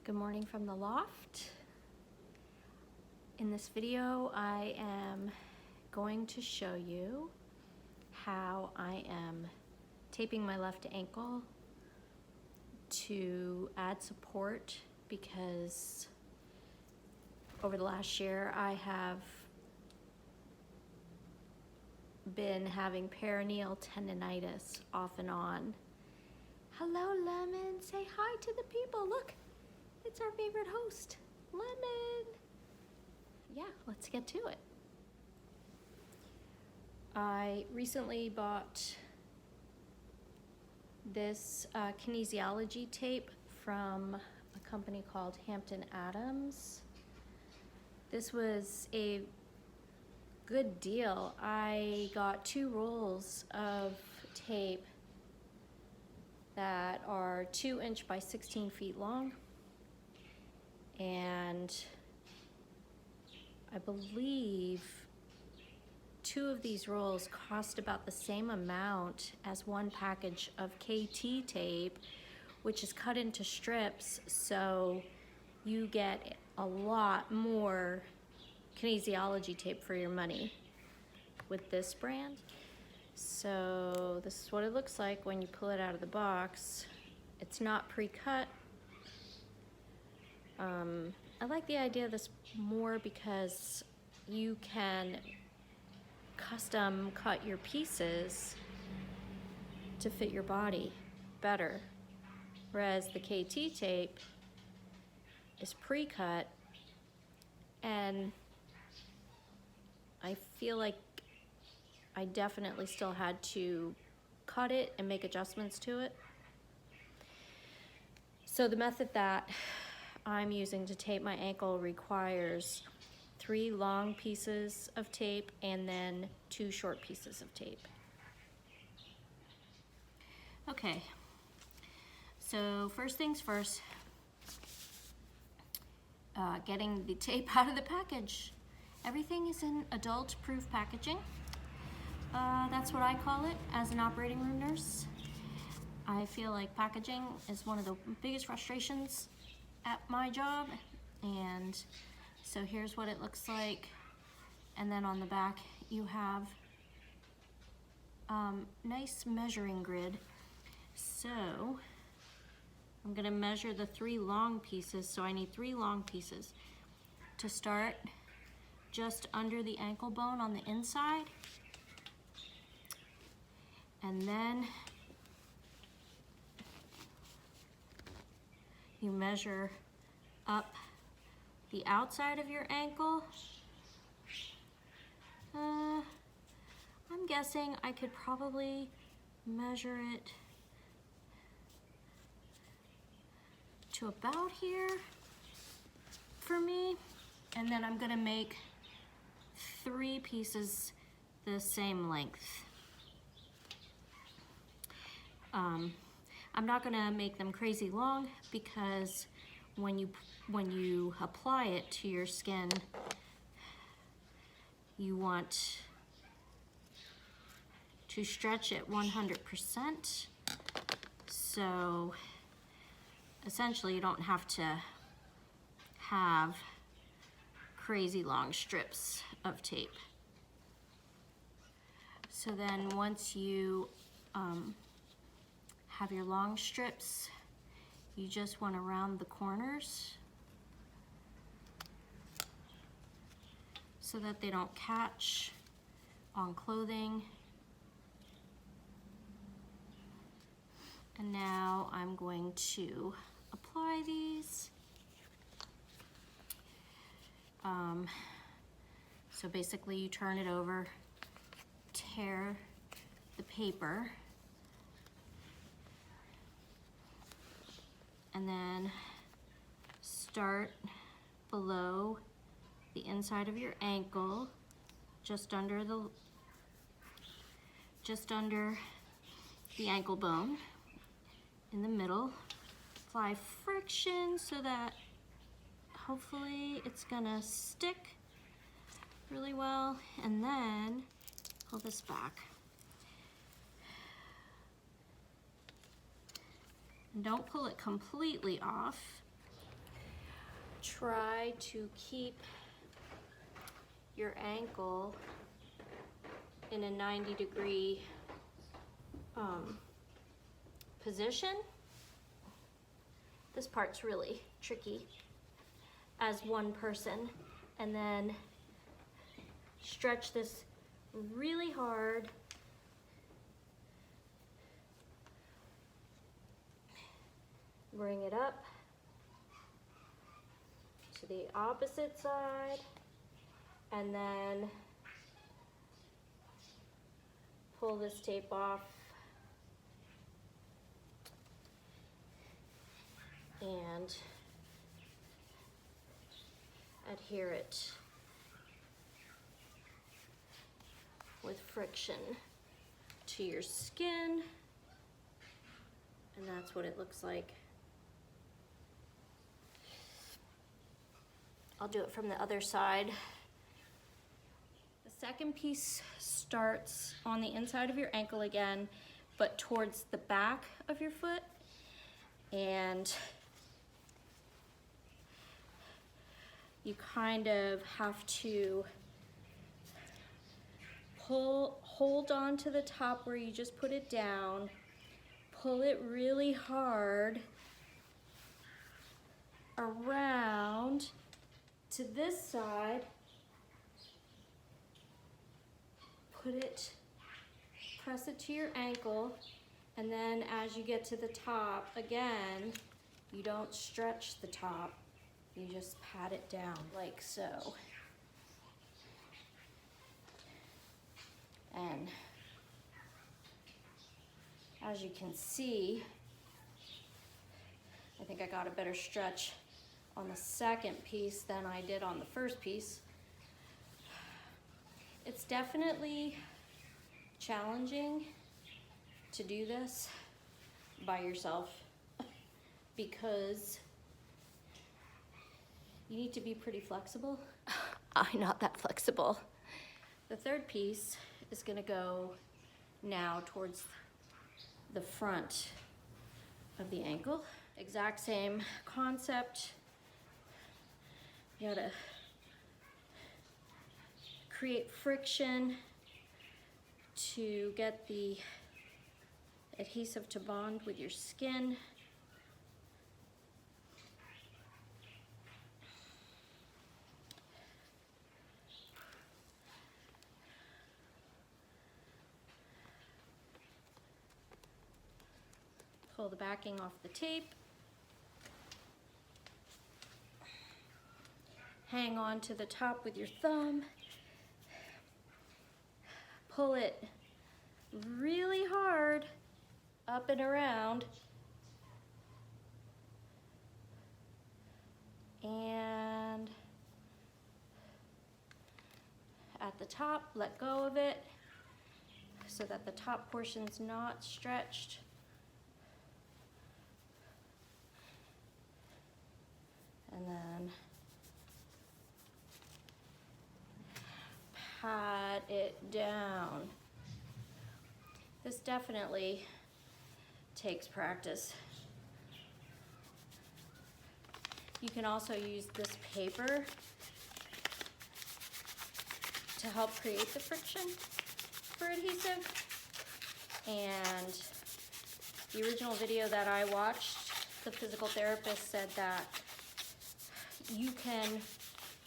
Good morning from the loft. In this video, I am going to show you how I am taping my left ankle to add support, because over the last year I have been having peroneal tendonitis off and on. Hello, Lemon. Say hi to the people. Look, it's our favorite host, Lemon. Yeah, let's get to it. I recently bought this kinesiology tape from a company called Hampton Adams. This was a good deal. I got 2 rolls of tape that are 2 inch by 16 feet long, and I believe 2 of these rolls cost about the same amount as 1 package of KT tape, which is cut into strips, so you get a lot more kinesiology tape for your money with this brand. So this is what it looks like when you pull it out of the box. It's not pre-cut. I like the idea of this more because you can custom cut your pieces to fit your body better, whereas the KT tape is pre-cut, and I feel like I definitely still had to cut it and make adjustments to it. So the method that I'm using to tape my ankle requires 3 long pieces of tape and then 2 short pieces of tape. Okay, so first things first, getting the tape out of the package. Everything is in adult-proof packaging. That's what I call it as an operating room nurse. I feel like packaging is one of the biggest frustrations at my job, and so here's what it looks like. And then on the back you have nice measuring grid. So I'm gonna measure the 3 long pieces, so I need 3 long pieces. To start, just under the ankle bone on the inside, and then you measure up the outside of your ankle. I'm guessing I could probably measure it to about here for me, and then I'm gonna make 3 pieces the same length. I'm not gonna make them crazy long, because when you apply it to your skin, you want to stretch it 100%. So essentially you don't have to have crazy long strips of tape. So then once you have your long strips, you just want to round the corners so that they don't catch on clothing. And now I'm going to apply these. So basically you turn it over, tear the paper, and then start below the inside of your ankle, just under the ankle bone, in the middle. Apply friction so that hopefully it's gonna stick really well, and then pull this back. And don't pull it completely off, try to keep your ankle in a 90-degree position. This part's really tricky as one person. And then stretch this really hard. Bring it up to the opposite side, and then pull this tape off and adhere it with friction to your skin, and that's what it looks like. I'll do it from the other side. The second piece starts on the inside of your ankle again, but towards the back of your foot, and you kind of have to hold on to the top where you just put it down, pull it really hard around to this side, press it to your ankle, and then as you get to the top, again, you don't stretch the top, you just pat it down like so. And as you can see, I think I got a better stretch on the second piece than I did on the first piece. It's definitely challenging to do this by yourself because you need to be pretty flexible. I'm not that flexible. The third piece is gonna go now towards the front of the ankle. Exact same concept. You gotta create friction to get the adhesive to bond with your skin. Pull the backing off the tape. Hang on to the top with your thumb. Pull it really hard up and around. And at the top, let go of it so that the top portion's not stretched. And then pat it down. This definitely takes practice. You can also use this paper to help create the friction for adhesive. And the original video that I watched, the physical therapist said that you can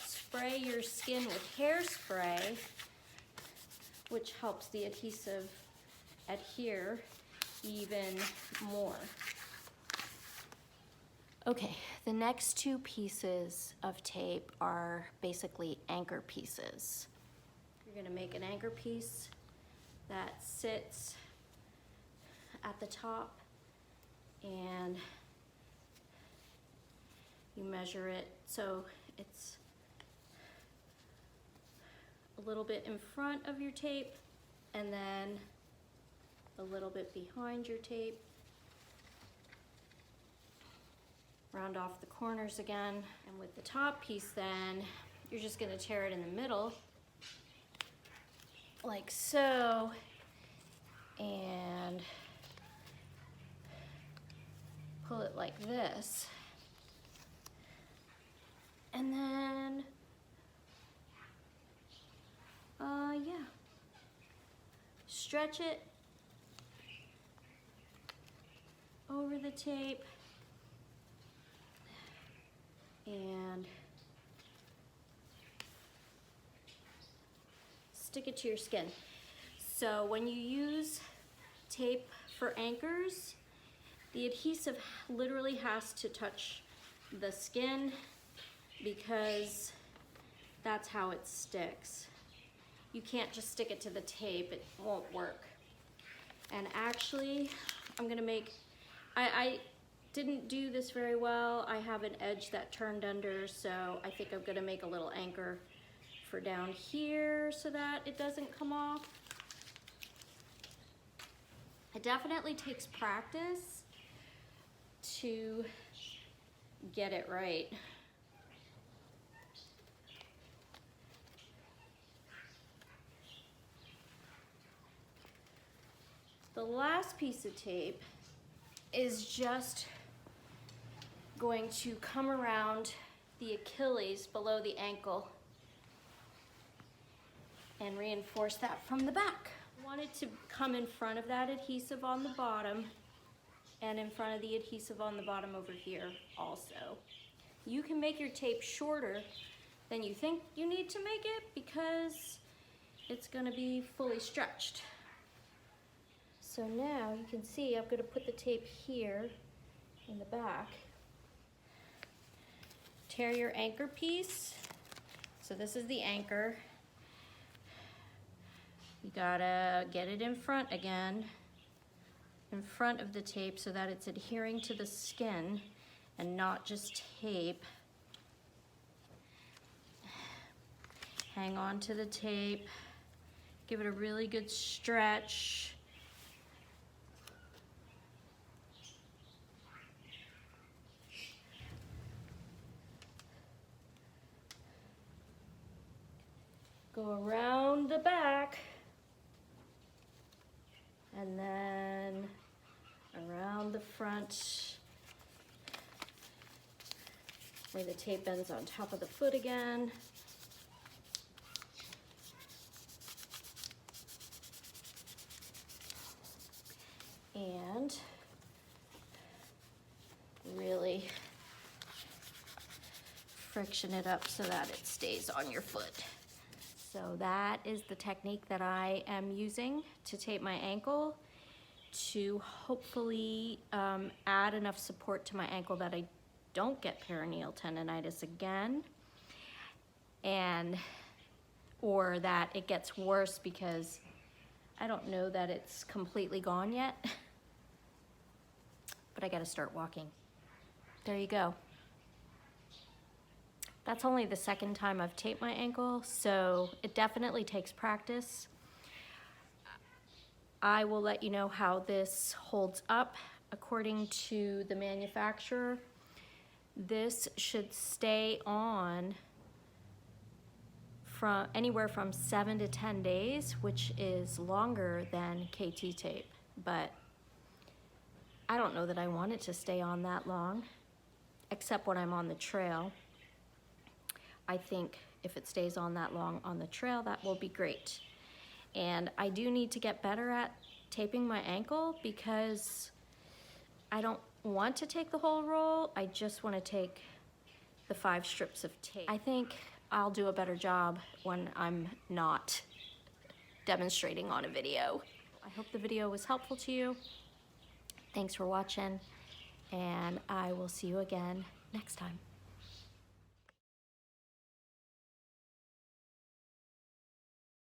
spray your skin with hairspray, which helps the adhesive adhere even more. Okay, the next two pieces of tape are basically anchor pieces. You're gonna make an anchor piece that sits at the top, and you measure it so it's a little bit in front of your tape and then a little bit behind your tape. Round off the corners again, and with the top piece then, you're just gonna tear it in the middle like so, and pull it like this. And then, yeah, stretch it over the tape and stick it to your skin. So when you use tape for anchors, the adhesive literally has to touch the skin because that's how it sticks. You can't just stick it to the tape, it won't work. And actually, I'm gonna make, I didn't do this very well. I have an edge that turned under, so I think I'm gonna make a little anchor for down here so that it doesn't come off. It definitely takes practice to get it right. The last piece of tape is just going to come around the Achilles below the ankle and reinforce that from the back. I want it to come in front of that adhesive on the bottom and in front of the adhesive on the bottom over here also. You can make your tape shorter than you think you need to make it because it's gonna be fully stretched. So now you can see I'm gonna put the tape here in the back. Tear your anchor piece. So this is the anchor. You gotta get it in front again, in front of the tape so that it's adhering to the skin and not just tape. Hang on to the tape, give it a really good stretch. Go around the back and then around the front where the tape ends on top of the foot again. And really friction it up so that it stays on your foot. So that is the technique that I am using to tape my ankle to hopefully add enough support to my ankle that I don't get peroneal tendonitis again, or that it gets worse because I don't know that it's completely gone yet, but I gotta start walking. There you go. That's only the second time I've taped my ankle, so it definitely takes practice. I will let you know how this holds up according to the manufacturer. This should stay on from anywhere from 7 to 10 days, which is longer than KT tape, but I don't know that I want it to stay on that long, except when I'm on the trail. I think if it stays on that long on the trail, that will be great. And I do need to get better at taping my ankle because I don't want to take the whole roll. I just want to take the 5 strips of tape. I think I'll do a better job when I'm not demonstrating on a video. I hope the video was helpful to you. Thanks for watching, and I will see you again next time.